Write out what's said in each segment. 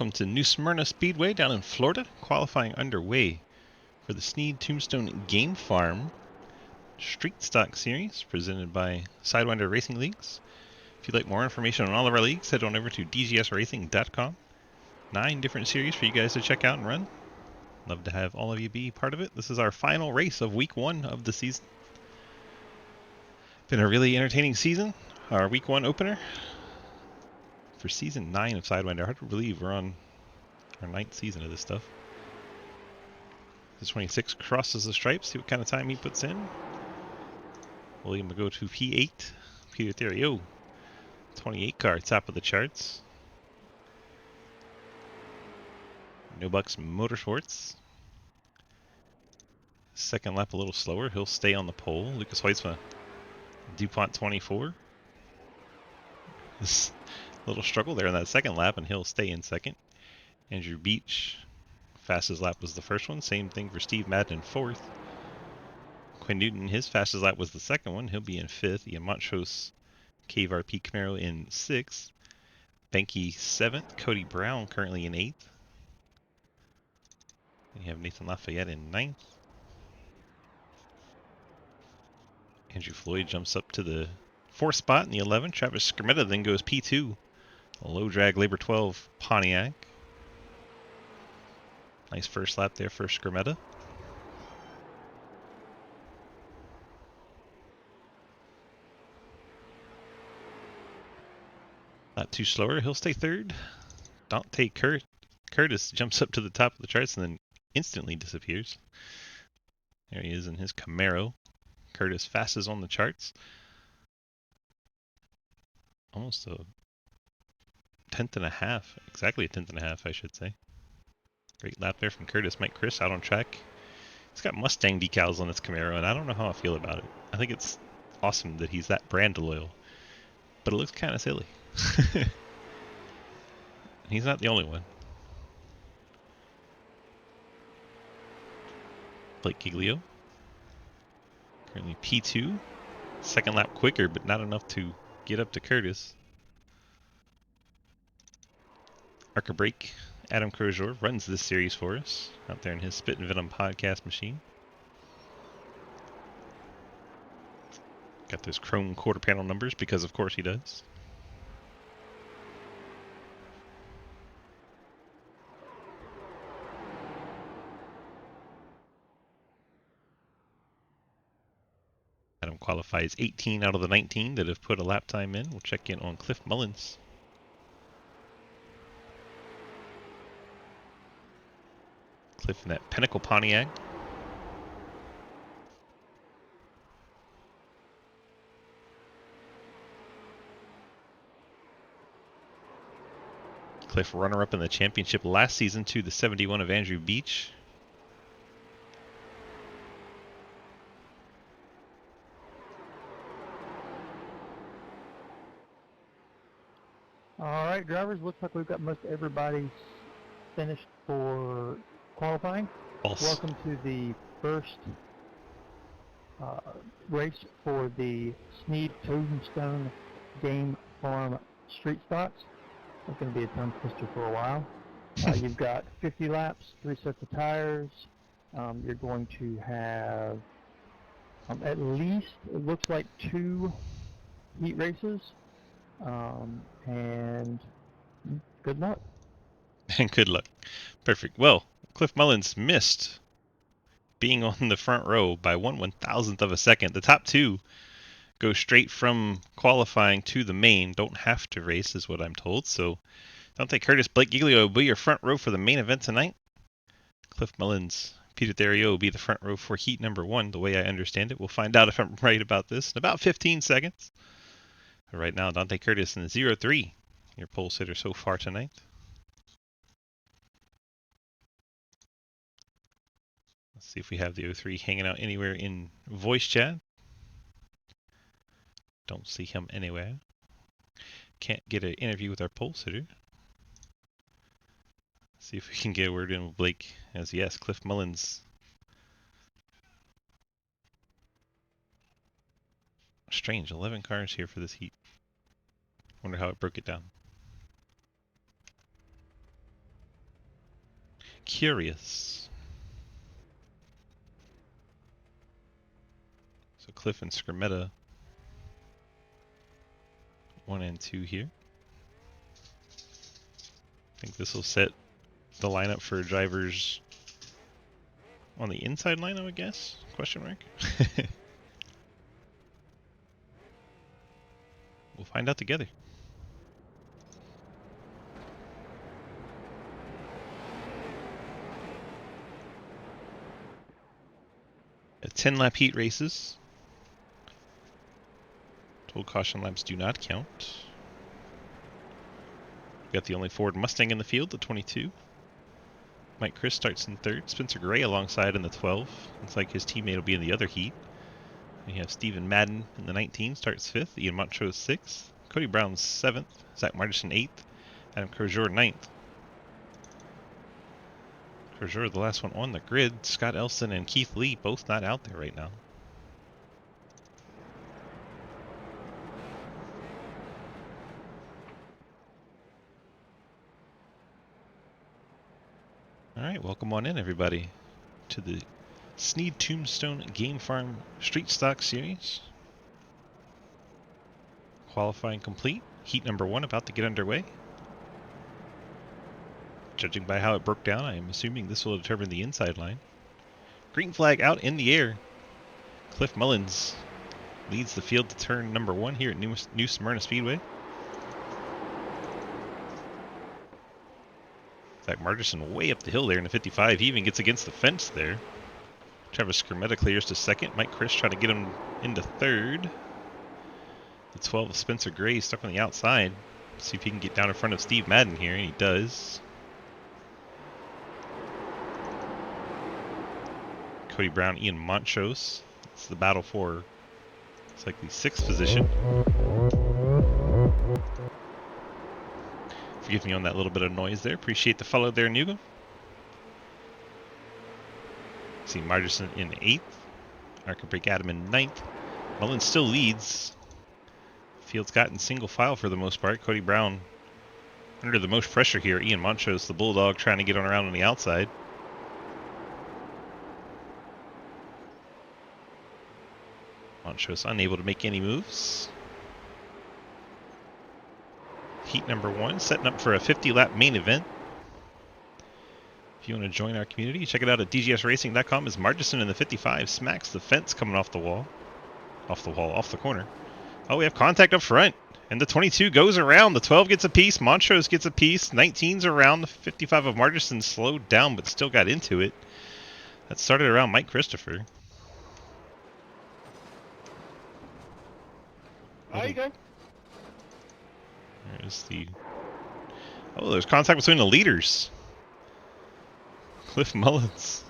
Welcome to New Smyrna Speedway down in Florida. Qualifying underway for the Snead Tombstone Game Farm Street Stock Series presented by Sidewinder Racing Leagues. If you'd like more information on all of our leagues, head on over to dgsracing.com. 9 different series for you guys to check out and run. Love to have all of you be part of it. This is our final race of week 1 of the season. Been a really entertaining season. Our week 1 opener for season 9 of Sidewinder. Hard to believe we're on our 9th season of this stuff. The 26 crosses the stripes. See what kind of time he puts in. William will go to P8. Peter Theriot, 28 car, top of the charts. No Bucks Motorsports. Second lap a little slower. He'll stay on the pole. Lucas Hoytsma, DuPont 24. This little struggle there in that second lap, and he'll stay in second. Andrew Beach, fastest lap was the first one. Same thing for Steve Madden in fourth. Quinn Newton, his fastest lap was the second one. He'll be in fifth. Ian Montrose, Cave RP Camaro in sixth. Benke seventh. Cody Brown currently in eighth. And you have Nathan Lafayette in ninth. Andrew Floyd jumps up to the fourth spot in the 11. Travis Skrmetta then goes P2. A low drag Labor 12 Pontiac. Nice first lap there for Skrmetta. Not too slower. He'll stay third. Dante Curtis jumps up to the top of the charts and then instantly disappears. There he is in his Camaro. Curtis fastest on the charts. Almost a tenth and a half. Exactly a tenth and a half, I should say. Great lap there from Curtis. Mike Chris out on track. He's got Mustang decals on his Camaro, and I don't know how I feel about it. I think it's awesome that he's that brand loyal, but it looks kind of silly. He's not the only one. Blake Giglio, currently P2. Second lap quicker, but not enough to get up to Curtis. Arca Break, Adam Crozier runs this series for us out there in his Spit and Venom podcast machine. Got those chrome quarter panel numbers because of course he does. Adam qualifies 18 out of the 19 that have put a lap time in. We'll check in on Cliff Mullins. Cliff in that Pinnacle Pontiac. Cliff runner-up in the championship last season to the 71 of Andrew Beach. All right, drivers, looks like we've got most everybody finished for qualifying. False. Welcome to the first race for the Snead Tombstone Game Farm Street Stocks. It's going to be a tongue twister for a while. You've got 50 laps, 3 sets of tires. You're going to have at least, it looks like 2 heat races. And good luck. And good luck. Perfect. Well, Cliff Mullins missed being on the front row by 1/1000th of a second. The top 2 go straight from qualifying to the main. Don't have to race is what I'm told. So Dante Curtis, Blake Giglio will be your front row for the main event tonight. Cliff Mullins, Peter Theriot will be the front row for heat number 1, the way I understand it. We'll find out if I'm right about this in about 15 seconds. But right now, Dante Curtis in the 0-3, your pole sitter so far tonight. Let's see if we have the 03 hanging out anywhere in voice chat. Don't see him anywhere. Can't get an interview with our pole sitter. See if we can get a word in with Blake. As yes, Cliff Mullins. Strange, 11 cars here for this heat. Wonder how it broke it down. curious. So Cliff and Skrmeta, 1 and 2 here. I think this will set the lineup for drivers on the inside line, I would guess? Question mark. We'll find out together. At 10-lap heat races. Total caution laps do not count. We've got the only Ford Mustang in the field, the 22. Mike Chris starts in 3rd. Spencer Gray alongside in the 12. Looks like his teammate will be in the other heat. We have Stephen Madden in the 19, starts 5th. Ian Montrose 6th. Cody Brown 7th. Zach Martinson 8th. Adam Crozier 9th. Crozier the last one on the grid. Scott Elson and Keith Lee both not out there right now. Alright, welcome on in everybody to the Snead Tombstone Game Farm Street Stock Series. Qualifying complete. Heat number 1 about to get underway. Judging by how it broke down, I am assuming this will determine the inside line. Green flag out in the air. Cliff Mullins leads the field to turn number 1 here at New Smyrna Speedway. Zach Martinson way up the hill there in the 55. He even gets against the fence there. Travis Skrmeta clears to 2nd. Mike Chris trying to get him into 3rd. The 12 of Spencer Gray stuck on the outside. See if he can get down in front of Steve Madden here, and he does. Cody Brown, Ian Montrose. It's the battle for, it's like the 6th position. Forgive me on that little bit of noise there. Appreciate the follow there, Nugo. See Margerson in 8th. Arkenbrake Adam in 9th. Mullins still leads. Field's gotten single file for the most part. Cody Brown under the most pressure here. Ian Montrose, the Bulldog, trying to get on around on the outside. Montrose unable to make any moves. Heat number 1, setting up for a 50-lap main event. If you want to join our community, check it out at dgsracing.com as Margerson in the 55 smacks the fence coming off the wall. Off the corner. Oh, we have contact up front. And the 22 goes around. The 12 gets a piece. Montrose gets a piece. 19's around. The 55 of Margerson slowed down but still got into it. That started around Mike Christopher. There you go. There's the... Oh, there's contact between the leaders. Cliff Mullins.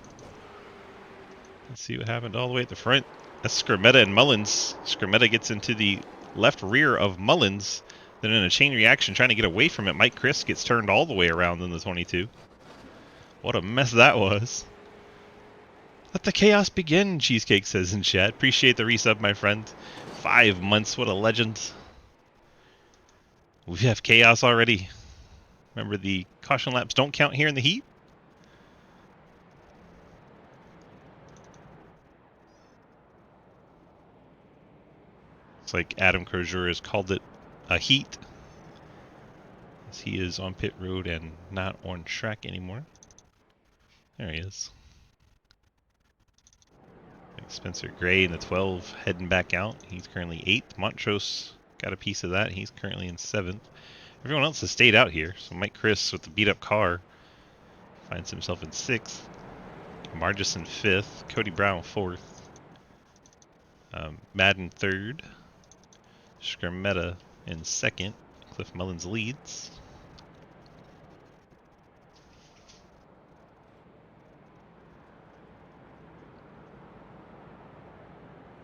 Let's see what happened all the way at the front. That's Skrmeta and Mullins. Skrmeta gets into the left rear of Mullins. Then in a chain reaction, trying to get away from it, Mike Chris gets turned all the way around in the 22. What a mess that was. Let the chaos begin, Cheesecake says in chat. Appreciate the resub, my friend. 5 months, what a legend. We have chaos already. Remember, the caution laps don't count here in the heat. It's like Adam Crozier has called it a heat, as he is on pit road and not on track anymore. There he is. Spencer Gray in the 12 heading back out. He's currently 8th. Montrose got a piece of that. He's currently in 7th. Everyone else has stayed out here. So Mike Chris with the beat up car finds himself in 6th. Margerson 5th. Cody Brown 4th. Madden 3rd. Skrmeta in 2nd. Cliff Mullins leads.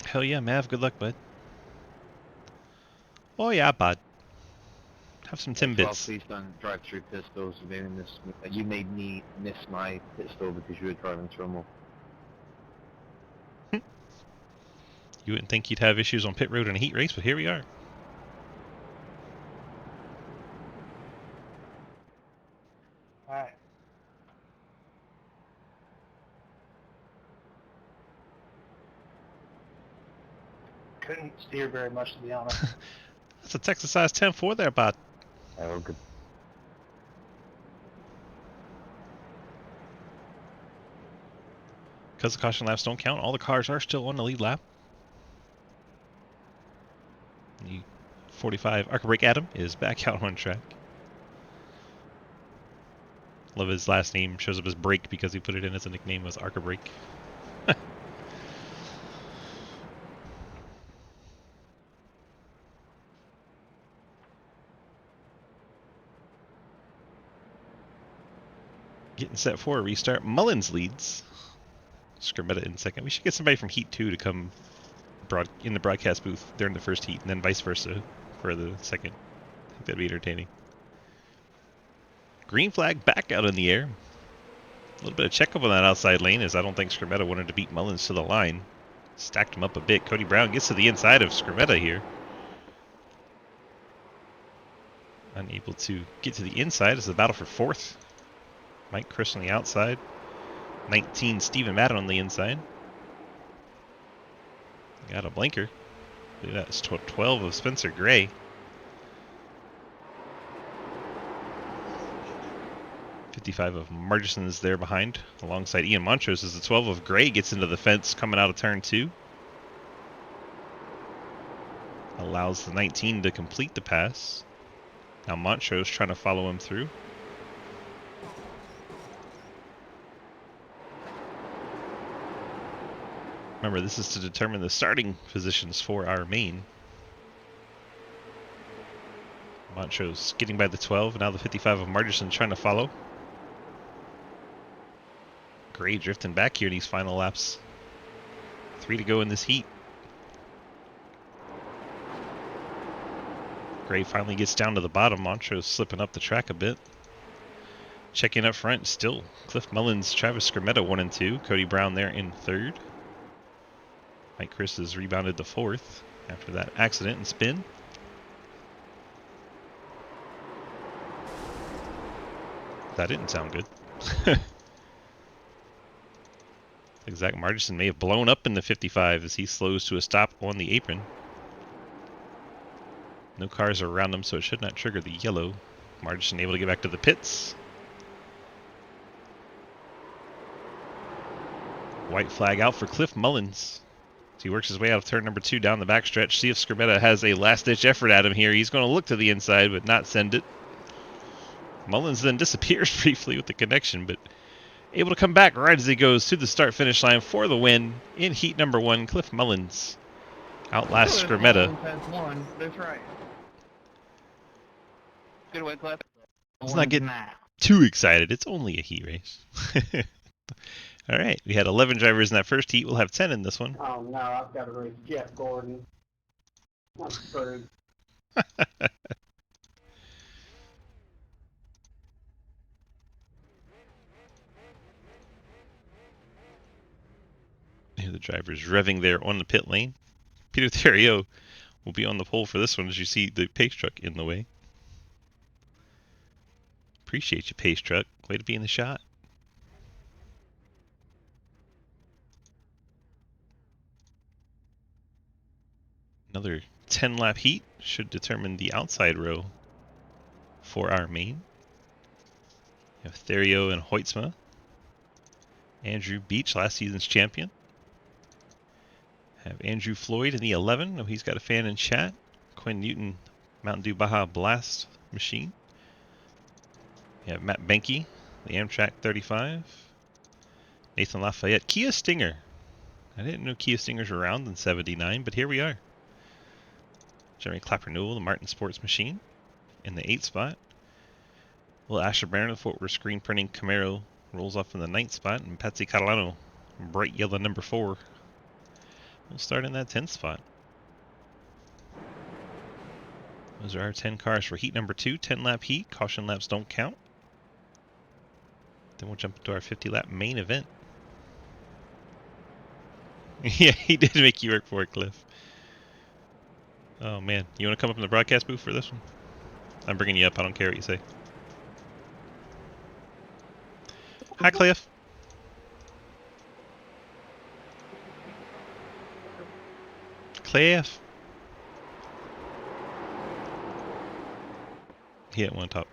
Hell yeah, Mav. Good luck, bud. Oh yeah, bud. Have some Timbits. Please don't drive through pit stalls. You made me miss my pit stall because you were driving through them all. You wouldn't think you'd have issues on pit road in a heat race, but here we are. Alright. couldn't steer very much, to be honest. That's a Texas size 10-4 there, bud. Oh, good. Because the caution laps don't count, all the cars are still on the lead lap. The 45 Arca Brake Adam is back out on track. Love his last name shows up as Brake because he put it in as a nickname was Arca Brake. Getting set for a restart. Mullins leads. Scrimmetta in second. We should get somebody from Heat 2 to come in the broadcast booth during the first heat, and then vice versa for the second. I think that'd be entertaining. Green flag back out in the air. A little bit of checkup on that outside lane, as I don't think Scrimmetta wanted to beat Mullins to the line. Stacked him up a bit. Cody Brown gets to the inside of Scrimmetta here. Unable to get to the inside as the battle for fourth. Mike Chris on the outside. 19 Stephen Madden on the inside. Got a blinker. I believe that's 12 of Spencer Gray. .55 of Margison is there behind, alongside Ian Montrose as the 12 of Gray gets into the fence coming out of turn 2. Allows the 19 to complete the pass. Now Montrose trying to follow him through. Remember, this is to determine the starting positions for our main. Montrose getting by the 12, now the 55 of Margison trying to follow. Gray drifting back here in these final laps. 3 to go in this heat. Gray finally gets down to the bottom. Montrose slipping up the track a bit. Checking up front, still Cliff Mullins, Travis Scrimmetta 1 and 2. Cody Brown there in 3rd. Mike Chris has rebounded to 4th after that accident and spin. That didn't sound good. Zach Margison may have blown up in the 55 as he slows to a stop on the apron. No cars are around him, so it should not trigger the yellow. Margison able to get back to the pits. White flag out for Cliff Mullins. So he works his way out of turn number 2 down the backstretch. See if Scrimmetta has a last-ditch effort at him here. He's going to look to the inside, but not send it. Mullins then disappears briefly with the connection, but able to come back right as he goes to the start-finish line for the win in heat number 1. Cliff Mullins outlasts Scrimmetta. That's right. Good win, Cliff. Let's not get too excited. It's only a heat race. All right, we had 11 drivers in that first heat. We'll have 10 in this one. Oh no, I've got to race Jeff Gordon. I'm screwed. Here the drivers revving there on the pit lane. Peter Theriot will be on the pole for this one as you see the pace truck in the way. Appreciate you, pace truck. Way to be in the shot. Another 10-lap heat should determine the outside row for our main. We have Theriot and Hoytsma. Andrew Beach, last season's champion. Have Andrew Floyd in the 11. Oh, he's got a fan in chat. Quinn Newton, Mountain Dew Baja Blast machine. We have Matt Benke, the Amtrak 35. Nathan Lafayette, Kia Stinger. I didn't know Kia Stingers were around in 79, but here we are. Jeremy Clapper Newell, the Martin Sports machine, in the 8th spot. Will Asher Barron, the Fort Worth screen printing Camaro, rolls off in the 9th spot, and Patsy Catalano, bright yellow number 4, will start in that 10th spot. Those are our 10 cars for heat number 2, 10-lap heat. Caution laps don't count. Then we'll jump into our 50-lap main event. Yeah, he did make you work for it, Cliff. Oh, man. You want to come up in the broadcast booth for this one? I'm bringing you up. I don't care what you say. Hi, Cliff. Cliff. He hit one top.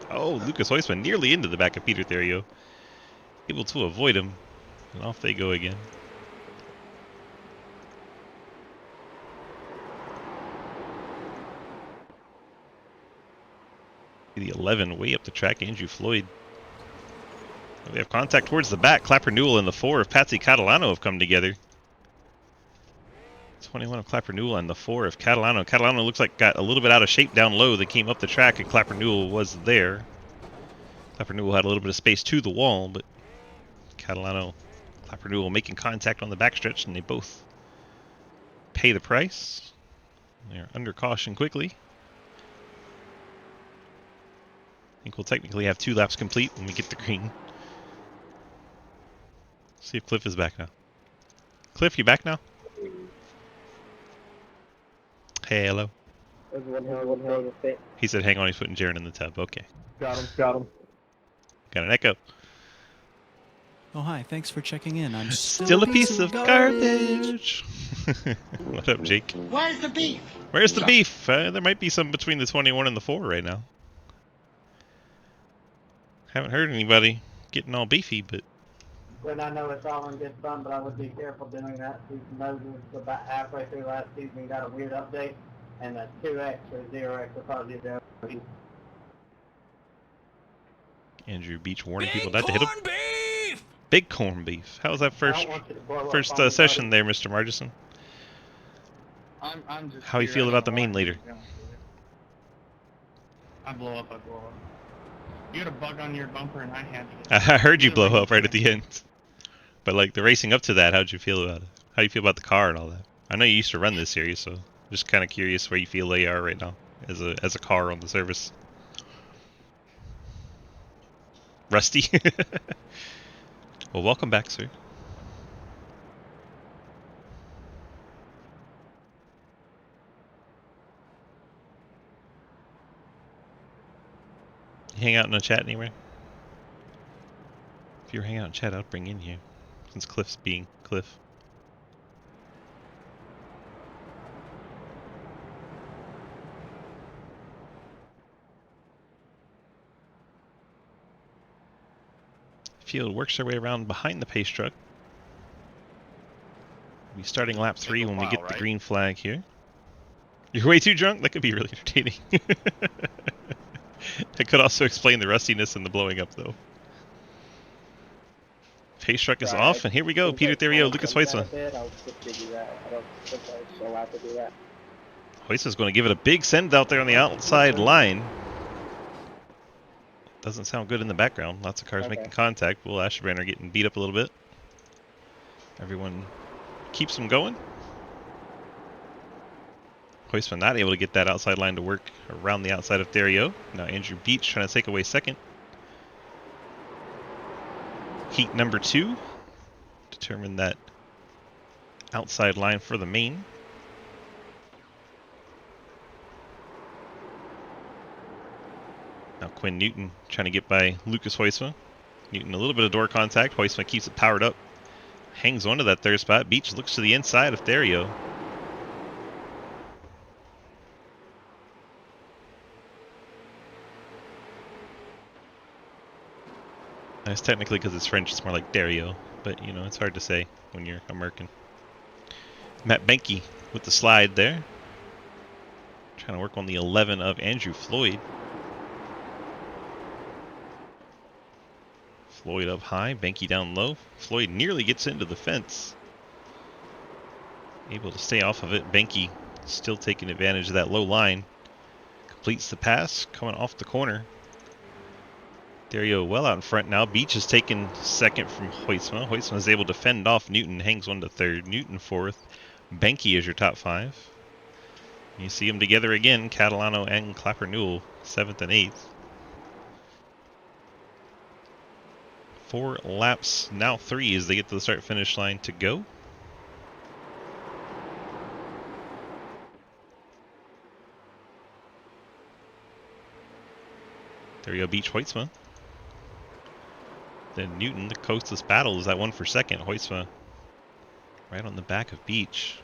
Oh, Lucas Heusman nearly into the back of Peter Therio. Able to avoid him. And off they go again. The 11 way up the track, Andrew Floyd. We have contact towards the back. Clapper Newell and the 4 of Patsy Catalano have come together. 21 of Clapper Newell and the 4 of Catalano. Catalano looks like got a little bit out of shape down low. They came up the track and Clapper Newell was there. Clapper Newell had a little bit of space to the wall, but Catalano, Clapper Newell making contact on the backstretch, and they both pay the price. They're under caution quickly. I think we'll technically have 2 laps complete when we get the green. See if Cliff is back now. Cliff, you back now? Hey, hello. He said hang on, he's putting Jaron in the tub. Okay. Got him. Got an echo. Oh, hi. Thanks for checking in. I'm Still a piece of garbage. What up, Jake? Where's the beef? Where's the beef? There might be some between the 21 and the 4 right now. Haven't heard anybody getting all beefy, but... When I know it's all in good fun, but I would be careful doing that. Season Moses, about halfway through last season, we got a weird update, and the 2X or 0X will probably be there. Andrew Beach warning people not to hit him. Beef! Big corn beef. How was that first session there, Mr. Margison? I'm just How you feel about the main leader? I blow up. You had a bug on your bumper and I had it. I heard you blow up right at the end. But like the racing up to that, how'd you feel about it? How do you feel about the car and all that? I know you used to run this series, so just kind of curious where you feel they are right now as a car on the service. Rusty? Well, welcome back, sir. You hang out in the chat anywhere? If you're hanging out in chat, I'd bring in here. Since Cliff's being Cliff. Field works their way around behind the pace truck. We'll be starting lap 3 when we get the green flag here. You're way too drunk? That could be really entertaining. That could also explain the rustiness and the blowing up, though. Pace truck is off, and here we go. Peter Therio, Lucas Heusman. Heusman's going to give it a big send out there on the outside line. Doesn't sound good in the background. Lots of cars making contact. Will Asherbrenner getting beat up a little bit. Everyone keeps them going. Heusman not able to get that outside line to work around the outside of Therio. Now Andrew Beach trying to take away second. Heat number 2. Determine that outside line for the main. Now Quinn Newton trying to get by Lucas Heusman. Newton a little bit of door contact. Heusman keeps it powered up. Hangs onto that third spot. Beach looks to the inside of Therio. It's technically because it's French, it's more like Dario, but you know, it's hard to say when you're American. Matt Benke with the slide there. Trying to work on the 11 of Andrew Floyd. Floyd up high, Benke down low. Floyd nearly gets into the fence. Able to stay off of it. Benke still taking advantage of that low line. Completes the pass, coming off the corner. Dario well out in front now. Beach is taking second from Heusman. Heusman is able to fend off Newton, hangs one to third. Newton fourth. Benke is your top 5. You see them together again, Catalano and Clapper Newell, 7th and 8th. 4 laps, now 3 as they get to the start-finish line to go. There you go, Beach Heusman. Then Newton, the coastless battle, is that one for second. Hoysma right on the back of Beach.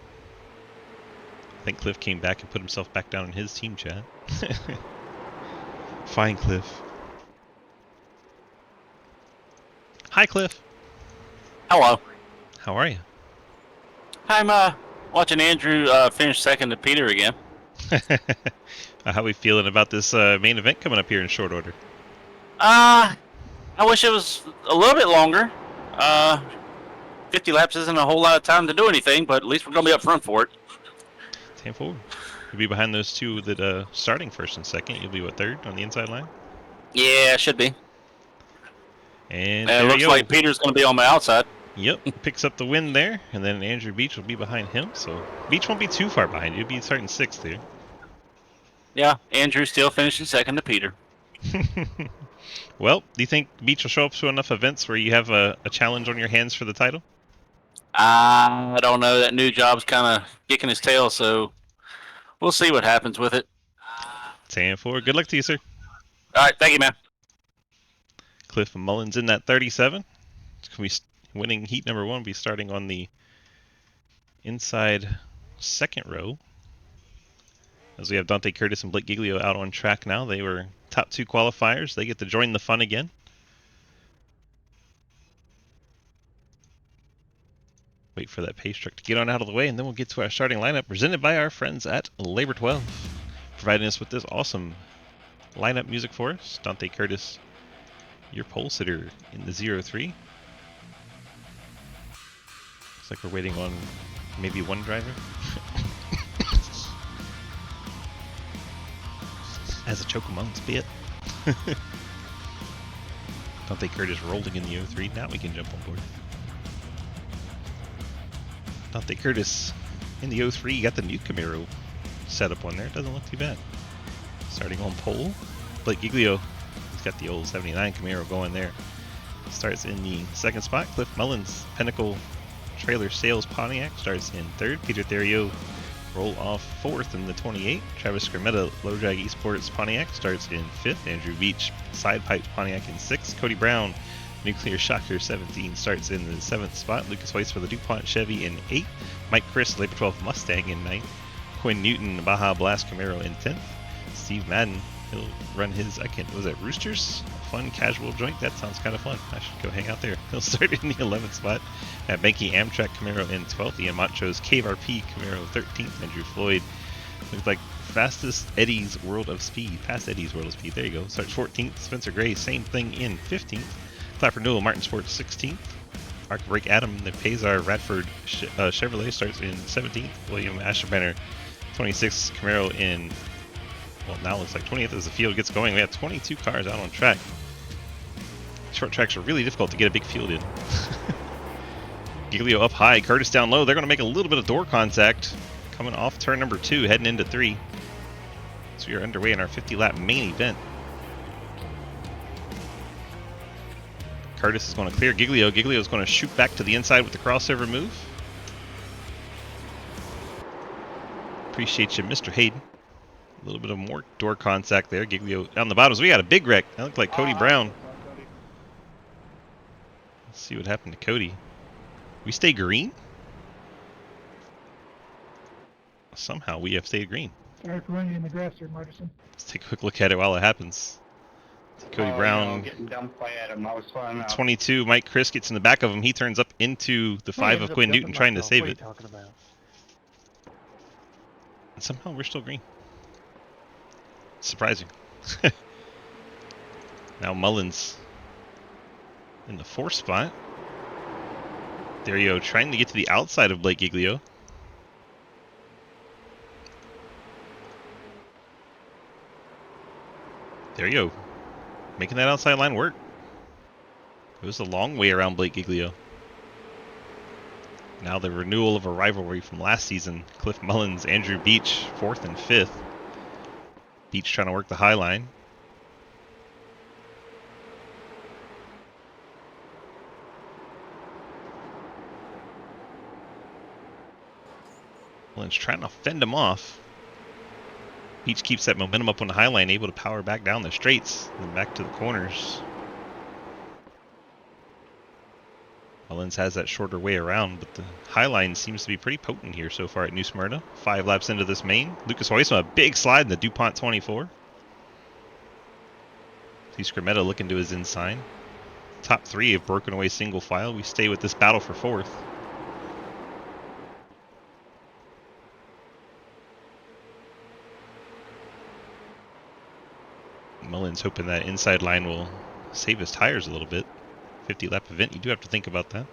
I think Cliff came back and put himself back down in his team chat. Fine, Cliff. Hi, Cliff. Hello. How are you? I'm watching Andrew finish second to Peter again. How are we feeling about this main event coming up here in short order? I wish it was a little bit longer. 50 laps isn't a whole lot of time to do anything, but at least we're going to be up front for it. 10 forward. You'll be behind those two that starting first and second. You'll be, what, third on the inside line? Yeah, should be. And it looks like Peter's going to be on my outside. Yep, picks up the win there, and then Andrew Beach will be behind him, so Beach won't be too far behind you. You'll be starting sixth there. Yeah, Andrew still finishing second to Peter. Well, do you think Beach will show up to enough events where you have a challenge on your hands for the title? I don't know. That new job's kind of kicking his tail, so we'll see what happens with it. 10-4. Good luck to you, sir. All right, thank you, man. Cliff Mullins in that 37. Can we winning heat number 1 be starting on the inside second row? As we have Dante Curtis and Blake Giglio out on track now. They were top 2 qualifiers. They get to join the fun again. Wait for that pace truck to get on out of the way, and then we'll get to our starting lineup presented by our friends at Labor 12. Providing us with this awesome lineup music for us. Dante Curtis, your pole sitter in the 03. Looks like we're waiting on maybe one driver. As a choke amongst bit. Dante Curtis rolling in the 03. Now we can jump on board. Dante Curtis in the 03. You got the new Camaro setup on there. It doesn't look too bad. Starting on pole. Blake Giglio. He's got the old 79 Camaro going there. Starts in the second spot. Cliff Mullins, Pinnacle Trailer Sales Pontiac, starts in third. Peter Theriot, roll off fourth in the 28. Travis Scrimmetta, Low Drag Esports Pontiac, starts in fifth. Andrew Beach, Side Pipe Pontiac in sixth. Cody Brown, Nuclear Shocker 17, starts in the seventh spot. Lucas Weiss for the DuPont Chevy in eighth. Mike Chris, Labor 12 Mustang in ninth. Quinn Newton, Baja Blast Camaro in 10th. Steve Madden, he'll run his, was it Roosters? Fun casual joint. That sounds kind of fun. I should go hang out there. He'll start in the 11th spot. At Banky Amtrak Camaro in 12th. Ian Montrose Cave RP Camaro 13th. Andrew Floyd looks like fastest Eddie's World of Speed. Past Eddie's World of Speed. There you go. Starts 14th. Spencer Gray, same thing in 15th. Clapper Newell Martin Sports 16th. Arc Break Adam, the Pazar Radford Chevrolet, starts in 17th. William Asherbanner 26th. Camaro in, well, now looks like 20th as the field gets going. We have 22 cars out on track. Short tracks are really difficult to get a big field in. Giglio up high, Curtis down low. They're going to make a little bit of door contact coming off turn number 2, heading into 3. So we are underway in our 50-lap main event. Curtis is going to clear Giglio. Giglio is going to shoot back to the inside with the crossover move. Appreciate you, Mr. Hayden. A little bit of more door contact there. Giglio down the bottoms. We got a big wreck. That looked like Cody Brown. Let's see what happened to Cody. We stay green? Somehow we have stayed green. Sorry for running in the grass there, Martinson. Let's take a quick look at it while it happens. Cody Brown, getting dumped by Adam. I was flying out. 22. Mike Chris gets in the back of him. He turns up into the 5 of Quinn Newton trying to save it. What are you talking about? And somehow we're still green. Surprising. Now Mullins in the 4th spot. Theriot trying to get to the outside of Blake Giglio. Theriot making that outside line work. It was a long way around Blake Giglio. Now the renewal of a rivalry from last season. Cliff Mullins, Andrew Beach, 4th and 5th. Beach trying to work the high line. Mullins trying to fend him off. Beach keeps that momentum up on the high line, able to power back down the straights and back to the corners. Mullins has that shorter way around, but the high line seems to be pretty potent here so far at New Smyrna. 5 laps into this main. Lucas Huysma, a big slide in the DuPont 24. See Scrimmetta looking to his inside. Top 3 have broken away single file. We stay with this battle for 4th. Mullins hoping that inside line will save his tires a little bit. 50 lap event, you do have to think about that.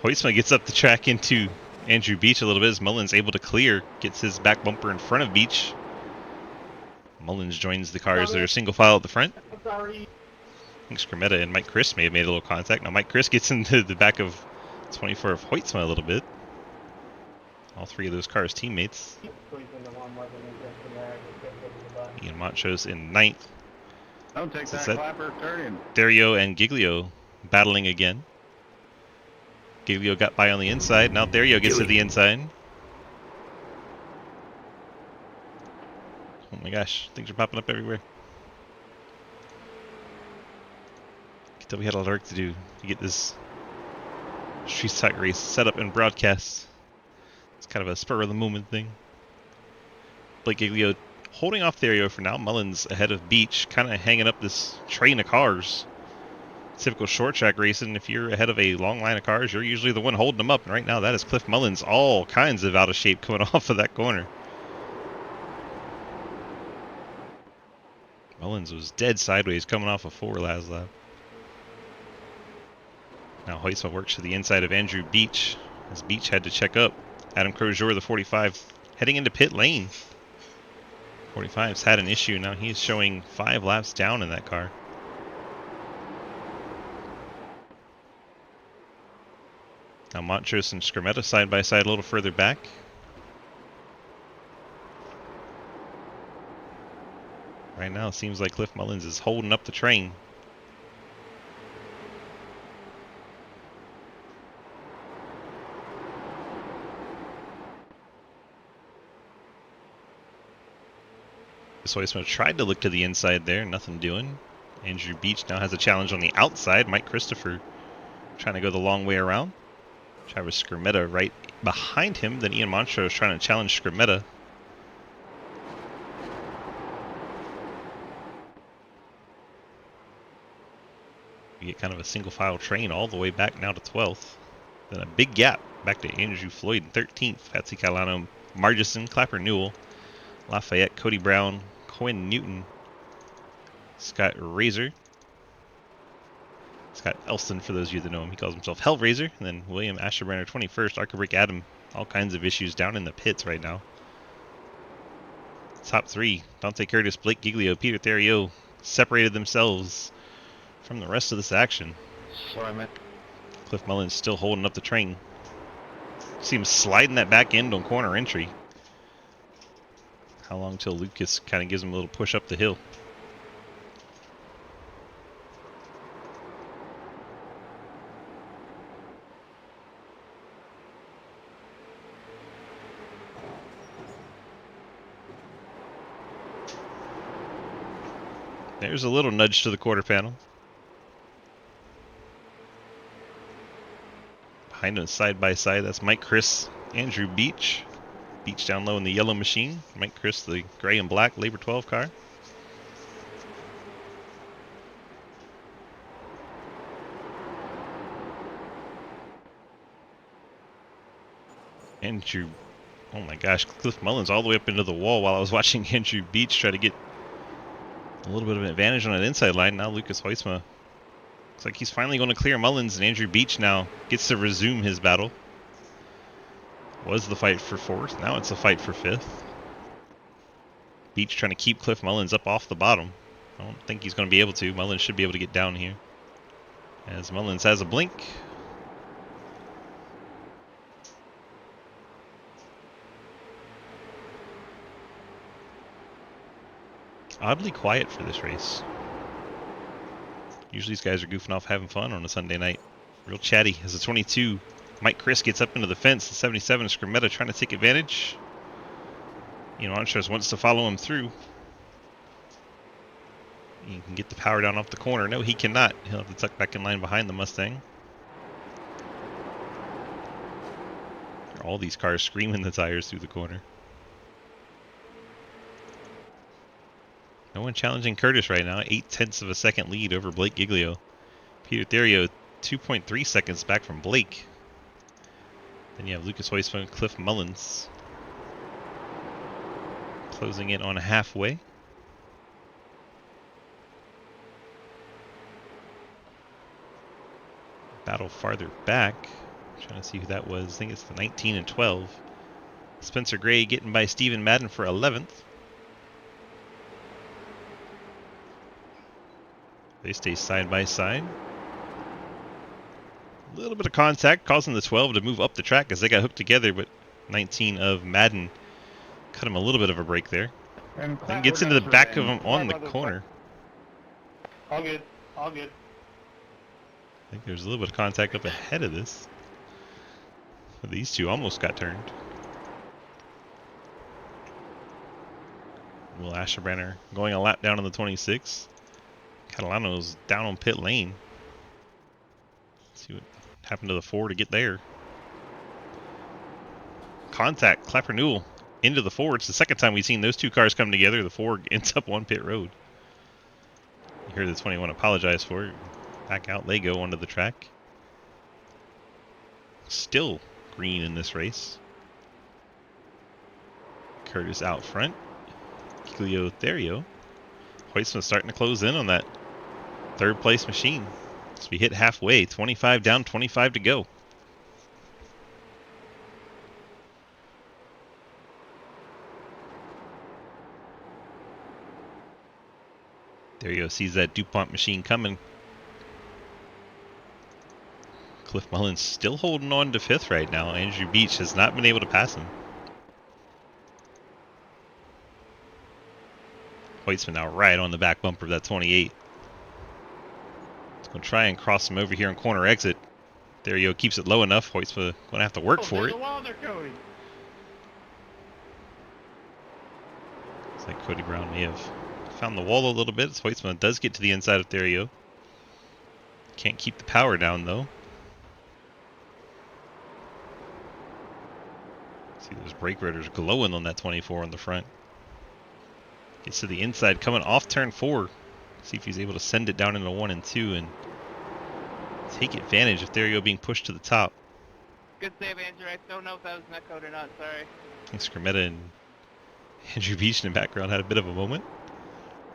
Huysma gets up the track into Andrew Beach a little bit as Mullins able to clear, gets his back bumper in front of Beach. Mullins joins the cars that are single file at the front. I think Scrimmetta and Mike Chris may have made a little contact. Now Mike Chris gets into the back of 24 of Huysma a little bit. All 3 of those cars teammates. Ian Montrose in 9th. Don't take that clapper, turn in. Dario and Giglio battling again. Giglio got by on the inside. Now Dario gets to the inside. Oh my gosh, things are popping up everywhere. You can tell we had a lot of work to do to get this street stock race set up and broadcast. It's kind of a spur of the moment thing. Blake Giglio holding off Dario for now. Mullins ahead of Beach, kind of hanging up this train of cars. Typical short track racing, if you're ahead of a long line of cars, you're usually the one holding them up. And right now, that is Cliff Mullins, all kinds of out of shape coming off of that corner. Mullins was dead sideways coming off a 4 last lap. Now Huysma works to the inside of Andrew Beach, as Beach had to check up. Adam Crozier, the 45, heading into pit lane. 45's had an issue. Now he's showing 5 laps down in that car. Now Montrose and Scrimmetta side by side a little further back. Right now it seems like Cliff Mullins is holding up the train. Huysma tried to look to the inside there, nothing doing. Andrew Beach now has a challenge on the outside. Mike Christopher trying to go the long way around. Travis Scrimmetta right behind him. Then Ian Montrose trying to challenge Scrimmetta. We get kind of a single file train all the way back now to 12th. Then a big gap back to Andrew Floyd in 13th. Patsy Catalano, Margison, Clapper Newell, Lafayette, Cody Brown, Quinn Newton, Scott Razor, Scott Elston, for those of you that know him, he calls himself Hellraiser, and then William Asherbrenner 21st, Arcabrick Adam, all kinds of issues down in the pits right now. Top 3, Dante Curtis, Blake Giglio, Peter Theriot separated themselves from the rest of this action. Sorry, man. Cliff Mullins still holding up the train. See him sliding that back end on corner entry. How long till Lucas kind of gives him a little push up the hill? There's a little nudge to the quarter panel. Behind him side by side, that's Mike Chris, Andrew Beach. Beach down low in the yellow machine. Mike Chris, the gray and black Labor 12 car. Andrew, oh my gosh, Cliff Mullins all the way up into the wall while I was watching Andrew Beach try to get a little bit of an advantage on an inside line. Now Lucas Huysma looks like he's finally going to clear Mullins, and Andrew Beach now gets to resume his battle. Was the fight for 4th, now it's a fight for 5th. Beach trying to keep Cliff Mullins up off the bottom. I don't think he's going to be able to. Mullins should be able to get down here. As Mullins has a blink. Oddly quiet for this race. Usually these guys are goofing off, having fun on a Sunday night. Real chatty as the 22. Mike Chris gets up into the fence. The 77 Scrimmetta trying to take advantage. You know, Montrose wants to follow him through. He can get the power down off the corner. No, he cannot. He'll have to tuck back in line behind the Mustang. all these cars screaming the tires through the corner. No one challenging Curtis right now. 0.8 of a second lead over Blake Giglio. Peter Therio 2.3 seconds back from Blake. Then you have Lucas Hoisman and Cliff Mullins closing in on halfway. Battle farther back. I'm trying to see who that was. I think it's the 19 and 12. Spencer Gray getting by Stephen Madden for 11th. They stay side by side. A little bit of contact causing the 12 to move up the track as they got hooked together, but 19 of Madden cut him a little bit of a break there. And Then gets into the back of him on the corner. All good. All good. I think there's a little bit of contact up ahead of this. But these two almost got turned. Will Asherbranner going a lap down on the 26. Catalano's down on pit lane. Let's see what happened to the 4 to get there. Contact, Clapper Newell into the 4. It's the second time we've seen those two cars come together. The 4 ends up on pit road. You hear the 21 apologize for it. Back out they go onto the track. Still green in this race. Curtis out front. Giglio Therio. Hoisman starting to close in on that third place machine. So we hit halfway, 25 down, 25 to go. Therio sees that DuPont machine coming. Cliff Mullins still holding on to 5th right now. Andrew Beach has not been able to pass him. Hoytsman now right on the back bumper of that 28. He's going to try and cross him over here in corner exit. Therio keeps it low enough. Hoytsman going to have to work for it. Looks like Cody Brown may have found the wall a little bit. Hoytsman does get to the inside of Therio. Can't keep the power down though. See those brake rotors glowing on that 24 on the front. Gets to the inside, coming off turn 4. See if he's able to send it down into 1 and 2 and take advantage of Therio being pushed to the top. Good save, Andrew. I don't know if that was netcode or not. Sorry. I think Skrmetta and Andrew Beach in the background had a bit of a moment.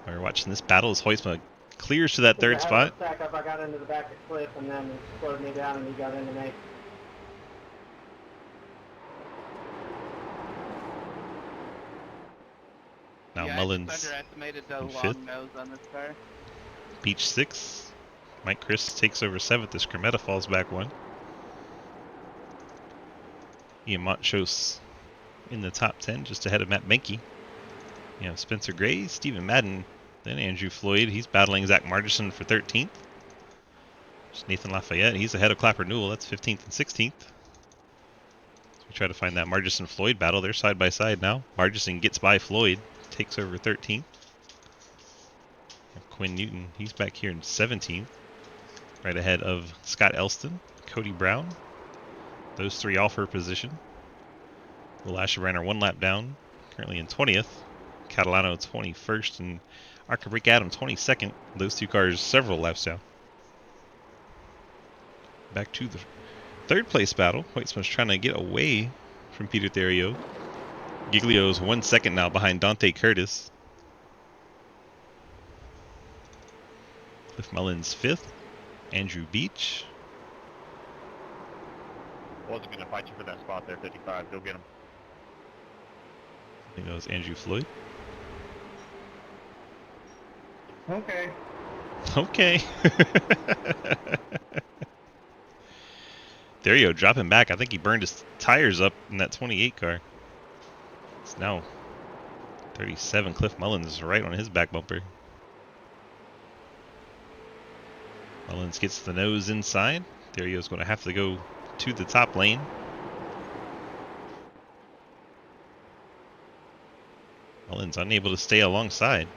While we're watching this battle as Hoisman clears to that third spot. Stack up, I got into the back of Cliff and then it slowed me down and he got into me. Now yeah, Mullins I just underestimated the in long 5th. nose on this car. Beach 6. Mike Chris takes over 7th as Skrmetta falls back 1. Ian Monchos in the top 10, just ahead of Matt Benke. You have Spencer Gray, Stephen Madden, then Andrew Floyd. He's battling Zach Margerson for 13th. Just Nathan Lafayette, he's ahead of Clapper Newell. That's 15th and 16th. So we try to find that Margerson-Floyd battle. They're side by side now. Margerson gets by Floyd, takes over 13th. Quinn Newton, he's back here in 17th. Right ahead of Scott Elston, Cody Brown. Those 3 all for position. Will Asherbranner 1 lap down, currently in 20th. Catalano 21st and Arcabrick Adam 22nd. Those 2 cars several laps down. Back to the 3rd place battle. Hoytsman's trying to get away from Peter Therio. Giglio's 1 second now behind Dante Curtis. Cliff Mullins 5th. Andrew Beach. Wasn't going to fight you for that spot there, 55. Go get him. I think that was Andrew Floyd. Okay. Okay. Therio dropping back. I think he burned his tires up in that 28 car. It's now 37. Cliff Mullins is right on his back bumper. Mullins gets the nose inside. Therio's going to have to go to the top lane. Mullins unable to stay alongside.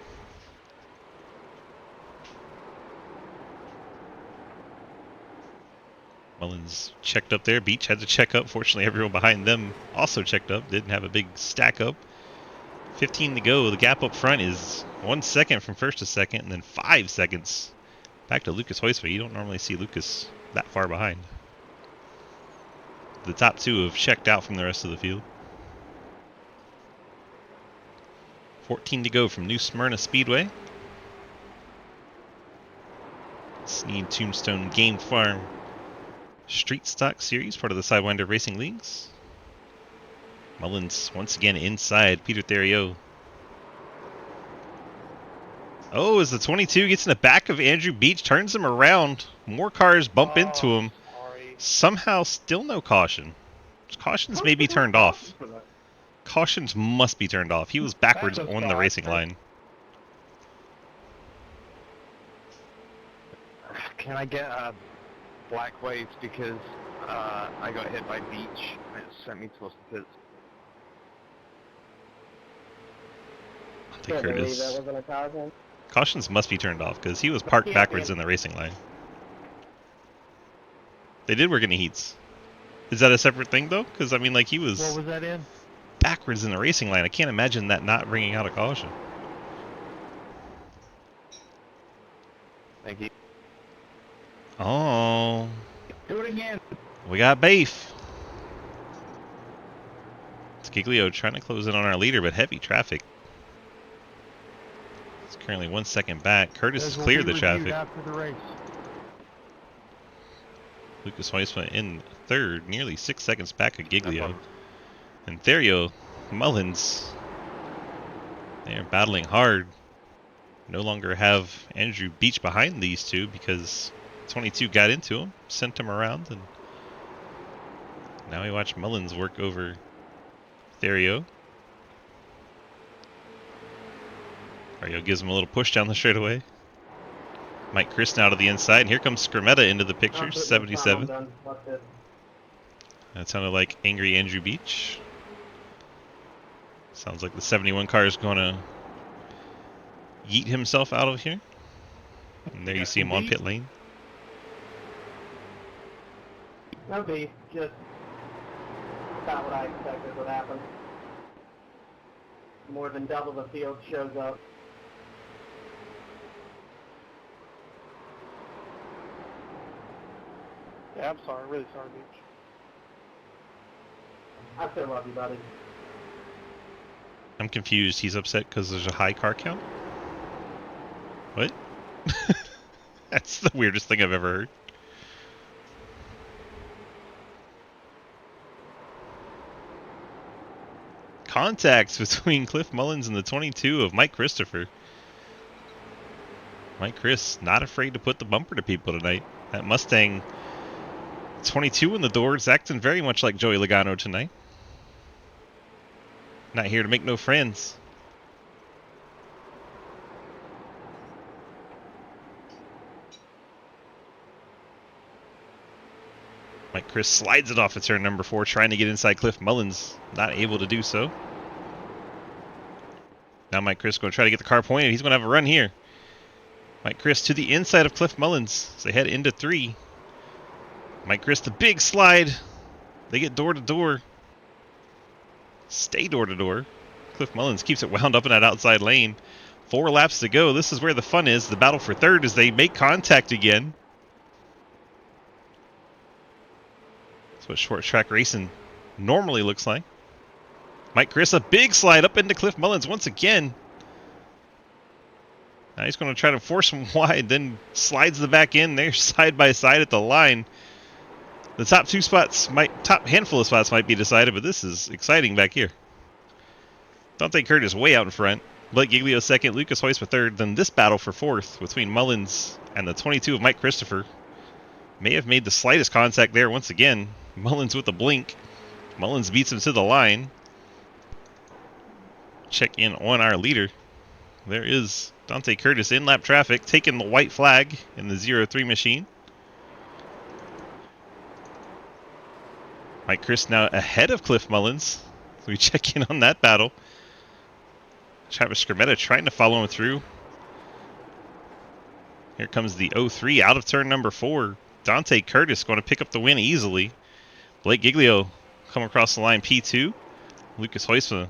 Mullins checked up there. Beach had to check up. Fortunately, everyone behind them also checked up. Didn't have a big stack up. 15 to go. The gap up front is 1 second from first to second, and then 5 seconds back to Lucas Hoisman. You don't normally see Lucas that far behind. The top two have checked out from the rest of the field. 14 to go from New Smyrna Speedway. Snead Tombstone Game Farm Street Stock Series, part of the Sidewinder Racing Leagues. Mullins once again inside Peter Theriot. Oh, as the 22 gets in the back of Andrew Beach, turns him around. More cars bump into him. Sorry. Somehow still no caution. Cautions may be turned off. Cautions must be turned off. He was backwards That's a on the spot. racing line. Can I get black waves because I got hit by Beach and it sent me towards the pits. I think Can't believe Curtis. that wasn't a caution. Cautions must be turned off because he was parked Yeah, backwards yeah. in the racing line. They did work any heats. Is that a separate thing though? Because I mean, like he What was was that in? backwards in the racing line. I can't imagine that not bringing out a caution. Thank you. Oh, Do it again. we got beef. It's Giglio trying to close in on our leader, but heavy traffic. It's currently 1 second back. Curtis has Those will cleared be the reviewed traffic. after the race. Lucas Hoisman in third, nearly 6 seconds back of Giglio. problem. And Theriot, Mullins, they are battling hard. No longer have Andrew Beach behind these two because 22 got into him, sent him around, and now we watch Mullins work over Theriot. Theriot gives him a little push down the straightaway. Mike Chris now to the inside, and here comes Scrimmetta into the picture, 77. That sounded like angry Andrew Beach. Sounds like the 71 car is going to yeet himself out of here. And there you see him on pit lane. No beef, just about what I expected would happen. More than double the field shows up. Yeah, I'm sorry. Really sorry, Beach. I still love you, buddy. I'm confused. He's upset because there's a high car count? What? That's the weirdest thing I've ever heard. Contacts between Cliff Mullins and the 22 of Mike Christopher. Mike Chris not afraid to put the bumper to people tonight. That Mustang 22 in the door is acting very much like Joey Logano tonight. Not here to make no friends. Mike Chris slides it off at turn number 4, trying to get inside Cliff Mullins. Not able to do so. Now Mike Chris going to try to get the car pointed. He's going to have a run here. Mike Chris to the inside of Cliff Mullins as they head into 3. Mike Chris, the big slide. They get door to door. Stay door to door. Cliff Mullins keeps it wound up in that outside lane. 4 laps to go. This is where the fun is. The battle for third as they make contact again. That's what short track racing normally looks like. Mike Chris, a big slide up into Cliff Mullins once again. Now he's going to try to force him wide, then slides the back in. They're side by side at the line. The top 2 spots, top handful of spots might be decided, but this is exciting back here. Dante Curtis way out in front. Blake Giglio second, Lucas Hoisman third. Then this battle for fourth between Mullins and the 22 of Mike Christopher. May have made the slightest contact there once again. Mullins with a blink. Mullins beats him to the line. Check in on our leader. There is Dante Curtis in lap traffic, taking the white flag in the 0-3 machine. Mike Chris now ahead of Cliff Mullins. So we check in on that battle. Travis Scrimmetta trying to follow him through. Here comes the 0-3 out of turn number 4. Dante Curtis going to pick up the win easily. Blake Giglio come across the line P2. Lucas Huisma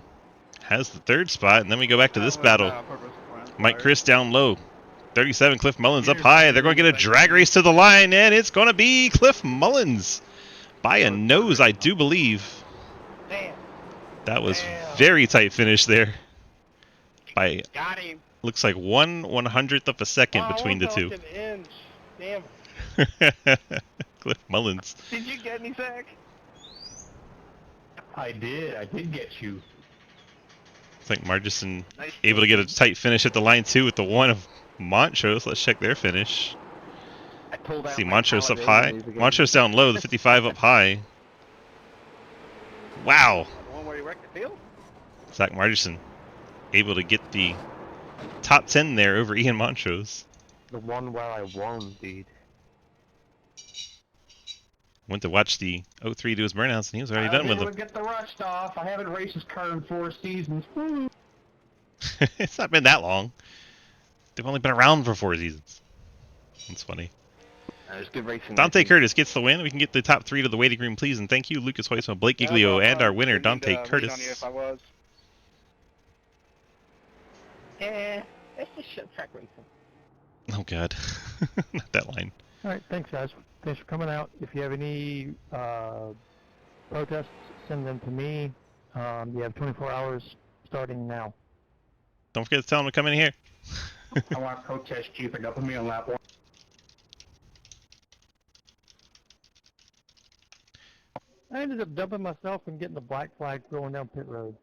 has the third spot, and then we go back to this battle. Mike Chris down low. 37, Cliff Mullins up high. They're going to get a drag race to the line, and it's going to be Cliff Mullins by a nose, I do believe. Damn. That was very tight finish there. By Got him. looks like 1/100th of a second between the two. Inch. Damn. Cliff Mullins. Did you get me, Zach? I did get you. I think Margison Nice. able to get a tight finish at the line too with the one of Montrose. Let's check their finish. I pulled out See my Montrose up Talladega high. days again. Montrose down low. The 55 up high. Wow. The one where you wrecked the field? Zach Margison able to get the top 10 there over Ian Montrose. The one where I won, dude. Went to watch the 03 do his burnouts, and he was already done with them. Get the rust off. I haven't raced this car in 4 seasons. Woo. It's not been that long. They've only been around for 4 seasons. That's funny. There's good racing. Dante Curtis gets the win. We can get the top 3 to the waiting room, please. And thank you, Lucas Huisma, Blake Giglio, and our winner, Dante Curtis. It's just shit track racing. Oh, God. Not that line. All right, thanks, guys. Thanks for coming out. If you have any protests, send them to me. You have 24 hours starting now. Don't forget to tell them to come in here. I want to protest you for dumping me on lap 1. I ended up dumping myself and getting the black flag going down pit road.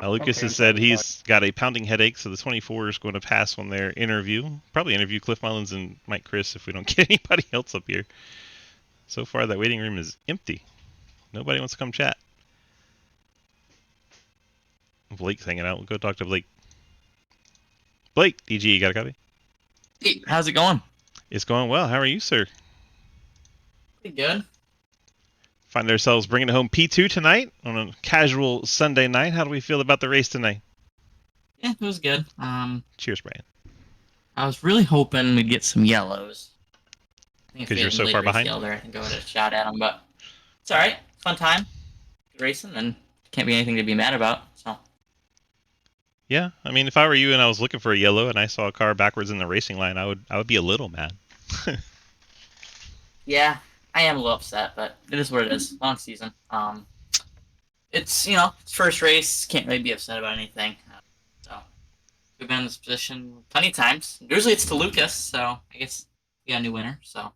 Lucas Okay, has said he's got a pounding headache, so the 24 is going to pass on their interview. Probably interview Cliff Mullins and Mike Chris if we don't get anybody else up here. So far, that waiting room is empty. Nobody wants to come chat. Blake's hanging out. We'll go talk to Blake. Blake, DG, you got a copy? Hey, how's it going? It's going well. How are you, sir? Pretty good. Find ourselves bringing home P2 tonight on a casual Sunday night. How do we feel about the race tonight? Yeah, it was good. Cheers, Brian. I was really hoping we'd get some yellows. Because you're so far behind? There, I think I would have shot at them, but it's alright. Fun time. Good racing, and can't be anything to be mad about, so. Yeah, I mean, if I were you and I was looking for a yellow and I saw a car backwards in the racing line, I would be a little mad. Yeah, I am a little upset, but it is what it is. Long season. It's, it's first race. Can't really be upset about anything. So, we've been in this position plenty of times. Usually it's to Lucas, so I guess we got a new winner, so.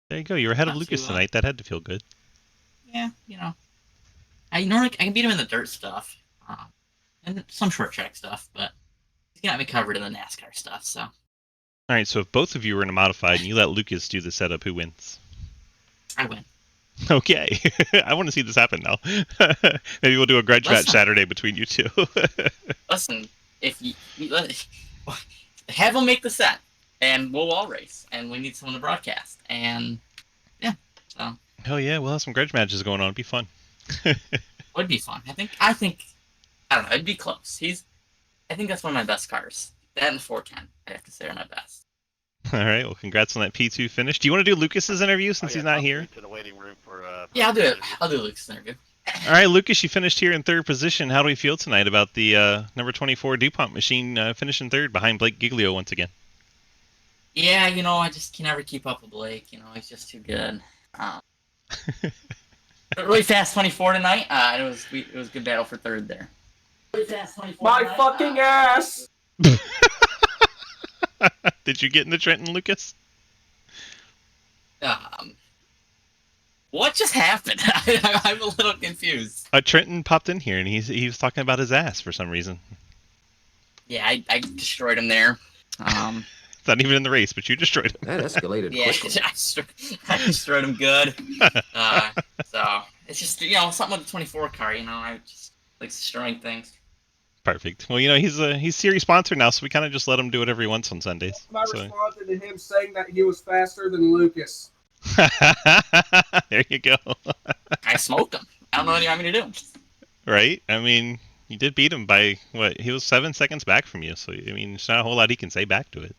There you go. You're ahead of Not Lucas too, tonight. That had to feel good. Yeah, I normally I can beat him in the dirt stuff, and some short track stuff, but he's got me covered in the NASCAR stuff, so. All right, so if both of you were in a modified and you let Lucas do the setup, who wins? I win. Okay. I want to see this happen now. Maybe we'll do a grudge match Saturday between you two. Listen, if you have him make the set, and we'll all race, and we need someone to broadcast, and yeah, so. Hell yeah, we'll have some grudge matches going on. It'd be fun. Would be fun. I think. I don't know. It'd be close. I think that's one of my best cars. That and the 410. I have to say are my best. All right. Well, congrats on that P2 finish. Do you want to do Lucas's interview since he's not here? To the waiting room for, Yeah, I'll do it. I'll do Luke's interview. All right, Lucas, you finished here in third position. How do we feel tonight about the number 24 DuPont machine finishing third behind Blake Giglio once again? Yeah, I just can never keep up with Blake. He's just too good. Really fast 24 tonight. It was a good battle for third there. Really fast 24 My tonight. fucking ass! Did you get in the Trenton, Lucas? What just happened? I'm a little confused. Trenton popped in here and he was talking about his ass for some reason. Yeah, I destroyed him there. It's not even in the race, but you destroyed him. That escalated quickly. I destroyed him good. So it's just something with the 24 car. I just like destroying things. Perfect. Well, he's a series sponsor now, so we kind of just let him do whatever he wants on Sundays. I responded to him saying that he was faster than Lucas. There you go. I smoked him. I don't know what you want me to do. Right? I mean, you did beat him by, what, he was 7 seconds back from you, so, I mean, there's not a whole lot he can say back to it.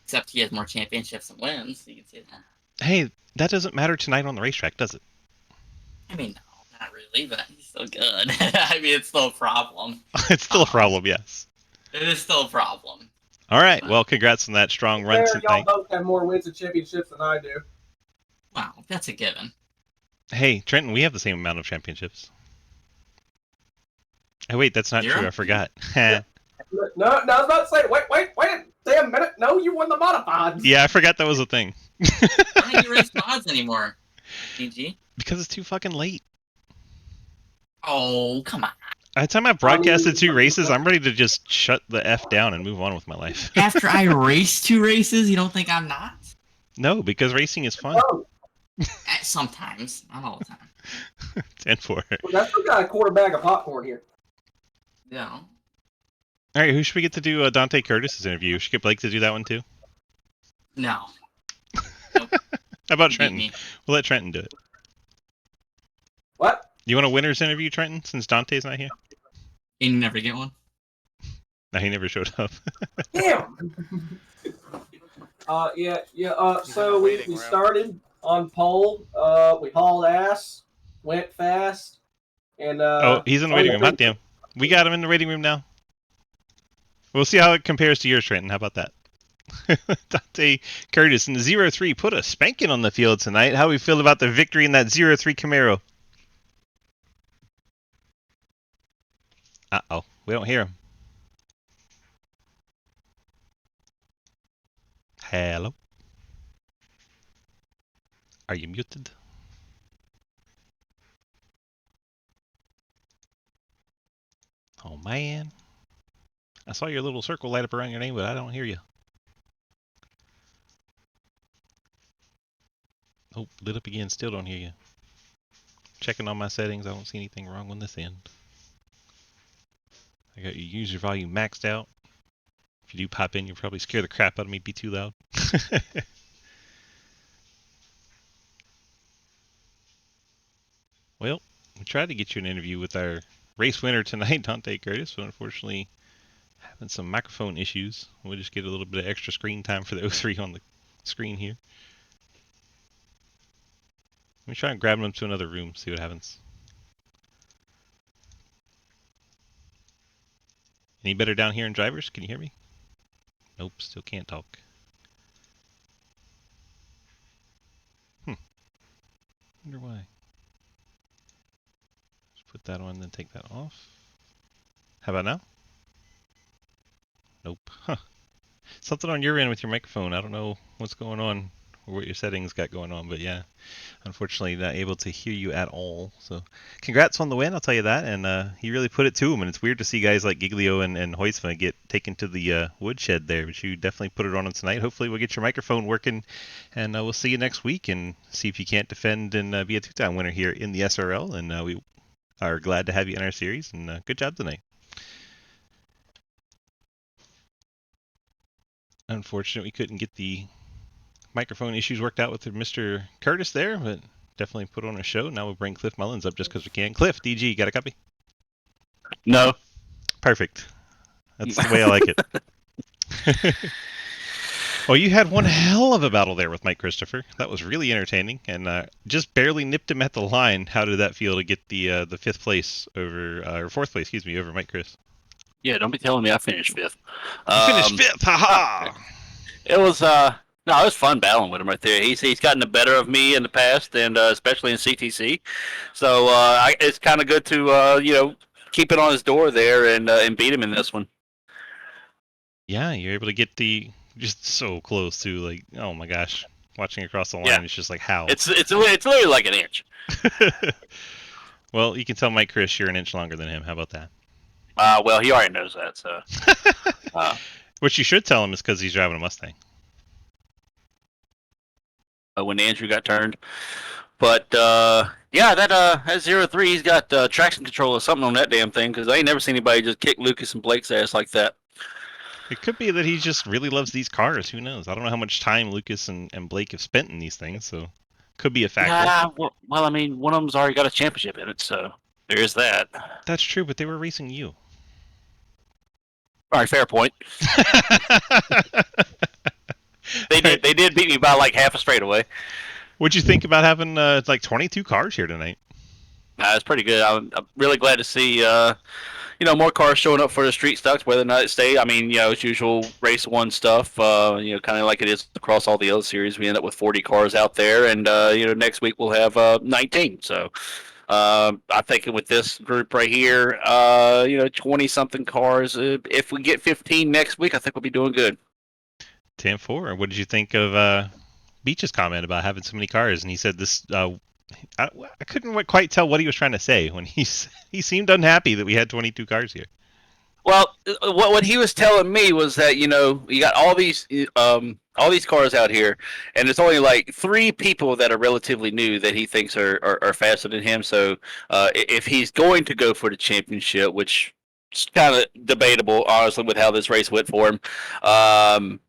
Except he has more championships than wins. So you can say that. Hey, that doesn't matter tonight on the racetrack, does it? I mean, no, not really, but he's still good. I mean, it's still a problem. It's still a problem, yes. It is still a problem. All right. Well, congrats on that strong run Fair, y'all tonight. both have more wins and championships than I do. Wow, that's a given. Hey, Trenton, we have the same amount of championships. Oh, wait, that's not 0? true. I forgot. No, I was about to say, wait a damn minute. No, you won the modifieds. Yeah, I forgot that was a thing. Why don't you race mods anymore, GG? Because it's too fucking late. Oh, come on. By the time I've broadcasted 2 races, I'm ready to just shut the F down and move on with my life. After I race 2 races, you don't think I'm not? No, because racing is fun. Oh, Sometimes, not all the time. 10-4. well, that's still got a quarter bag of popcorn here. Yeah. All right, who should we get to do Dante Curtis's interview? Should we get Blake to do that one too? No. How about You beat Trenton? me. We'll let Trenton do it. What? You want a winner's interview, Trenton, since Dante's not here? You never get one? No, he never showed up. Damn. So we started on pole. We hauled ass, went fast, and Oh, he's in the waiting room. Hot damn. We got him in the waiting room now. We'll see how it compares to yours, Trenton. How about that? Dante Curtis in the 0-3 put a spanking on the field tonight. How we feel about the victory in that 0-3 Camaro? Uh-oh. We don't hear him. Hello? Are you muted? Oh, man. I saw your little circle light up around your name, but I don't hear you. Oh, lit up again. Still don't hear you. Checking on my settings. I don't see anything wrong on this end. I got your user volume maxed out. If you do pop in, you'll probably scare the crap out of me. Be too loud. Well, we tried to get you an interview with our race winner tonight, Dante Curtis, but unfortunately having some microphone issues. We'll just get a little bit of extra screen time for the 03 on the screen here. Let me try and grab him to another room, see what happens. Any better down here in drivers? Can you hear me? Nope, still can't talk. Wonder why. Just put that on, then take that off. How about now? Nope. Huh. Something on your end with your microphone. I don't know what's going on or what your settings got going on, but yeah, unfortunately not able to hear you at all. So congrats on the win, I'll tell you that. And he really put it to him, and it's weird to see guys like Giglio and Huisma get taken to the woodshed there, but you definitely put it on him tonight. Hopefully we'll get your microphone working, and we'll see you next week and see if you can't defend and be a 2-time winner here in the SRL. And we are glad to have you in our series, and good job tonight. Unfortunate we couldn't get the microphone issues worked out with Mr. Curtis there, but definitely put on a show. Now we'll bring Cliff Mullins up just because we can. Cliff, DG, got a copy? No. Perfect. That's the way I like it. Well, you had one hell of a battle there with Mike Christopher. That was really entertaining, and just barely nipped him at the line. How did that feel to get the 5th place over, or 4th place, excuse me, over Mike Chris? Yeah, don't be telling me I finished 5th. You finished 5th, haha! It was no, it was fun battling with him right there. He's gotten the better of me in the past, and especially in CTC. So it's kind of good to keep it on his door there and beat him in this one. Yeah, you're able to get just so close to, like, oh my gosh, watching across the line, Yeah. it's just like, how? It's literally like an inch. Well, you can tell Mike Chris you're an inch longer than him. How about that? Well, he already knows that, so. What you should tell him is because he's driving a Mustang. When Andrew got turned. But, yeah, that 0-3, he's got traction control or something on that damn thing, because I ain't never seen anybody just kick Lucas and Blake's ass like that. It could be that he just really loves these cars. Who knows? I don't know how much time Lucas and Blake have spent in these things, so could be a factor. Yeah, well, I mean, one of them's already got a championship in it, so there is that. That's true, but they were racing you. All right, fair point. They did. They did beat me by like half a straightaway. What'd you think about having like 22 cars here tonight? It's pretty good. I'm really glad to see more cars showing up for the street stocks, whether or not it stay. I mean, it's usual race one stuff. Kind of like it is across all the other series. We end up with 40 cars out there, and next week we'll have 19. So I think with this group right here, 20 something cars. If we get 15 next week, I think we'll be doing good. 10-4. What did you think of Beach's comment about having so many cars? And he said this. I couldn't quite tell what he was trying to say when he seemed unhappy that we had 22 cars here. Well, what he was telling me was that you got all these cars out here, and there's only like 3 people that are relatively new that he thinks are faster than him. So if he's going to go for the championship, which is kind of debatable, honestly, with how this race went for him,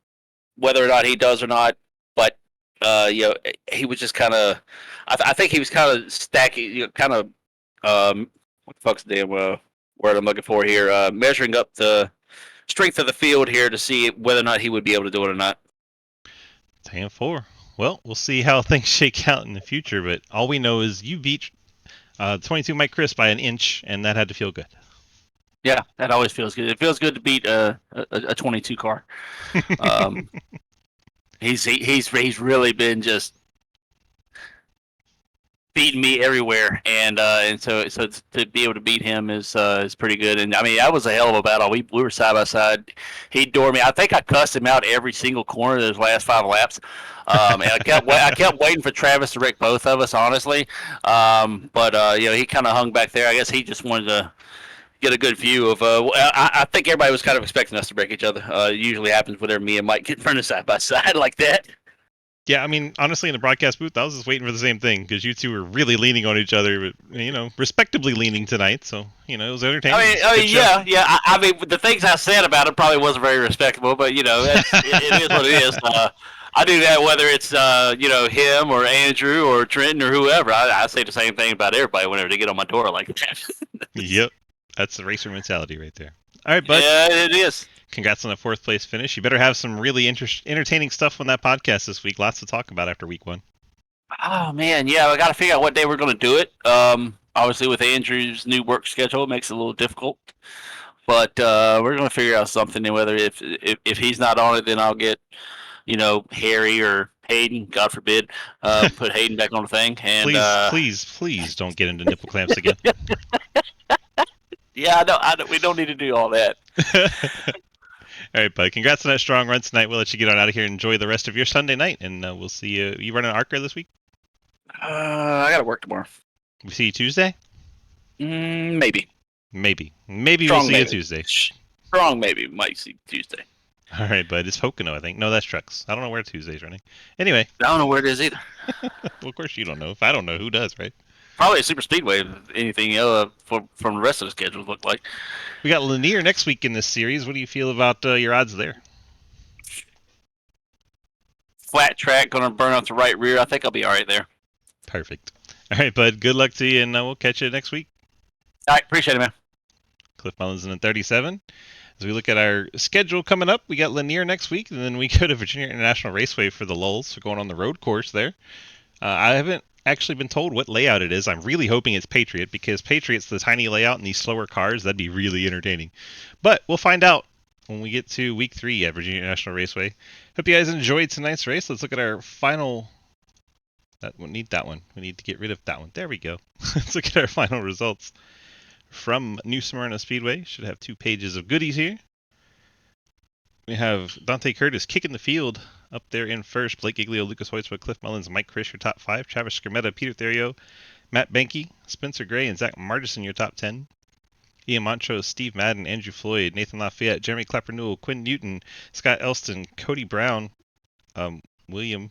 whether or not he does or not, but he was just kind of. I think he was kind of stacking, kind of what the fuck's the damn word I'm looking for here? Measuring up the strength of the field here to see whether or not he would be able to do it or not. 10-4. Well, we'll see how things shake out in the future, but all we know is you beat 22 Mike Chris by an inch, and that had to feel good. Yeah, that always feels good. It feels good to beat a 22 car. He's really been just beating me everywhere, and so to be able to beat him is pretty good. And I mean, that was a hell of a battle. We were side by side. He doored me. I think I cussed him out every single corner of those last 5 laps. And I kept waiting for Travis to wreck both of us, honestly. But he kind of hung back there. I guess he just wanted to get a good view of. I think everybody was kind of expecting us to break each other. It usually happens whenever me and Mike get in front of side by side like that. Yeah, I mean, honestly, in the broadcast booth, I was just waiting for the same thing because you two were really leaning on each other, but, respectably leaning tonight. So, it was entertaining. I mean, yeah. I mean, the things I said about it probably wasn't very respectable, but it is what it is. I do that whether it's him or Andrew or Trenton or whoever. I say the same thing about everybody whenever they get on my door like that. Yep, that's the racer mentality right there. All right, bud. Yeah, it is. Congrats on that 4th place finish. You better have some really entertaining stuff on that podcast this week. Lots to talk about after week 1. Oh, man. Yeah, I got to figure out what day we're going to do it. Obviously, with Andrew's new work schedule, it makes it a little difficult. But we're going to figure out something. And whether if he's not on it, then I'll get, Harry or Hayden, God forbid, put Hayden back on the thing. And please don't get into nipple clamps again. Yeah, I know. We don't need to do all that. All right, bud. Congrats on that strong run tonight. We'll let you get on out of here and enjoy the rest of your Sunday night, and we'll see you. You running ARCA this week? I got to work tomorrow. We see you Tuesday? Maybe. Maybe Strong we'll see you Tuesday. Strong maybe. Might see Tuesday. All right, bud. It's Pocono, I think. No, that's Trucks. I don't know where Tuesday's running. Anyway. I don't know where it is either. Well, of course you don't know. If I don't know, who does, right? Probably a Super Speedway. Anything from the rest of the schedule look like. We got Lanier next week in this series. What do you feel about your odds there? Flat track, going to burn out the right rear. I think I'll be all right there. Perfect. All right, bud. Good luck to you, and we'll catch you next week. All right. Appreciate it, man. Cliff Mullins in 37. As we look at our schedule coming up, we got Lanier next week, and then we go to Virginia International Raceway for the lulls. So going on the road course there. I haven't actually been told what layout it is. I'm really hoping it's Patriot, because Patriot's the tiny layout and these slower cars. That'd be really entertaining. But we'll find out when we get to week 3 at Virginia International Raceway. Hope you guys enjoyed tonight's race. Let's look at our final. We need that one. We need to get rid of that one. There we go. Let's look at our final results from New Smyrna Speedway. Should have 2 pages of goodies here. We have Dante Curtis kicking the field up there in first. Blake Giglio, Lucas Hoytswood, Cliff Mullins, Mike Krish, your top 5. Travis Skermetta, Peter Therio, Matt Benke, Spencer Gray, and Zach Martison, your top 10. Ian Montrose, Steve Madden, Andrew Floyd, Nathan Lafayette, Jeremy Clapper Newell, Quinn Newton, Scott Elston, Cody Brown, William.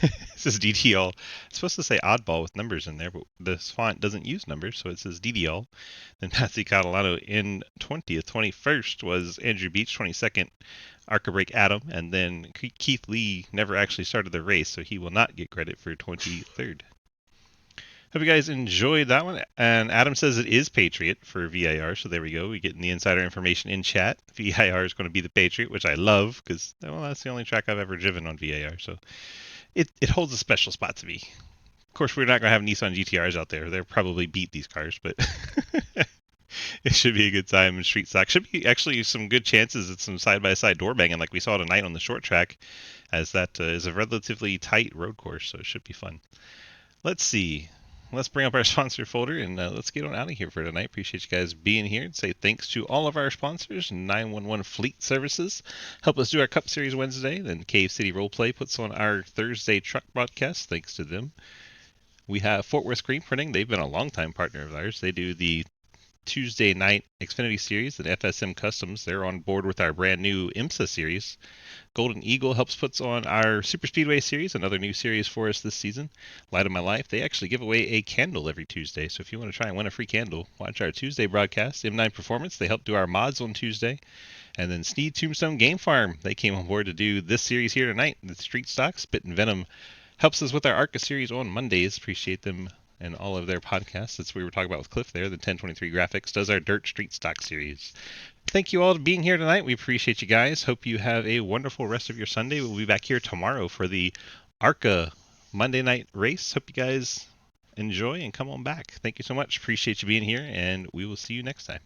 This is DDL. It's supposed to say oddball with numbers in there, but this font doesn't use numbers, so it says DDL. Then Patsy Catalano in 20th. 21st was Andrew Beach, 22nd. Arca Break Adam, and then Keith Lee never actually started the race, so he will not get credit for 23rd. Hope you guys enjoyed that one. And Adam says it is Patriot for VIR, so there we go. We're getting the insider information in chat. VIR is going to be the Patriot, which I love because, well, that's the only track I've ever driven on VIR, so it holds a special spot to me. Of course, we're not going to have Nissan GTRs out there. They'll probably beat these cars, but it should be a good time in street stock. Should be actually some good chances at some side-by-side door banging like we saw tonight on the short track, as that is a relatively tight road course, so it should be fun. Let's see. Let's bring up our sponsor folder and let's get on out of here for tonight. Appreciate you guys being here and say thanks to all of our sponsors. 911 Fleet Services help us do our Cup Series Wednesday. Then Cave City Roleplay puts on our Thursday truck broadcast. Thanks to them. We have Fort Worth Screen Printing. They've been a longtime partner of ours. They do the Tuesday night Xfinity Series and FSM Customs. They're on board with our brand new IMSA series. Golden Eagle helps puts on our Super Speedway series, another new series for us this season. Light of My Life, they actually give away a candle every Tuesday, so if you want to try and win a free candle, watch our Tuesday broadcast. M9 Performance, they help do our mods on Tuesday. And then Snead Tombstone Game Farm, they came on board to do this series here tonight, the Street Stock. Spit and Venom helps us with our ARCA series on Mondays. Appreciate them and all of their podcasts. That's what we were talking about with Cliff there. The 1023 Graphics does our Dirt Street Stock series. Thank you all for being here tonight. We appreciate you guys. Hope you have a wonderful rest of your Sunday. We'll be back here tomorrow for the ARCA Monday night race. Hope you guys enjoy and come on back. Thank you so much. Appreciate you being here, and we will see you next time.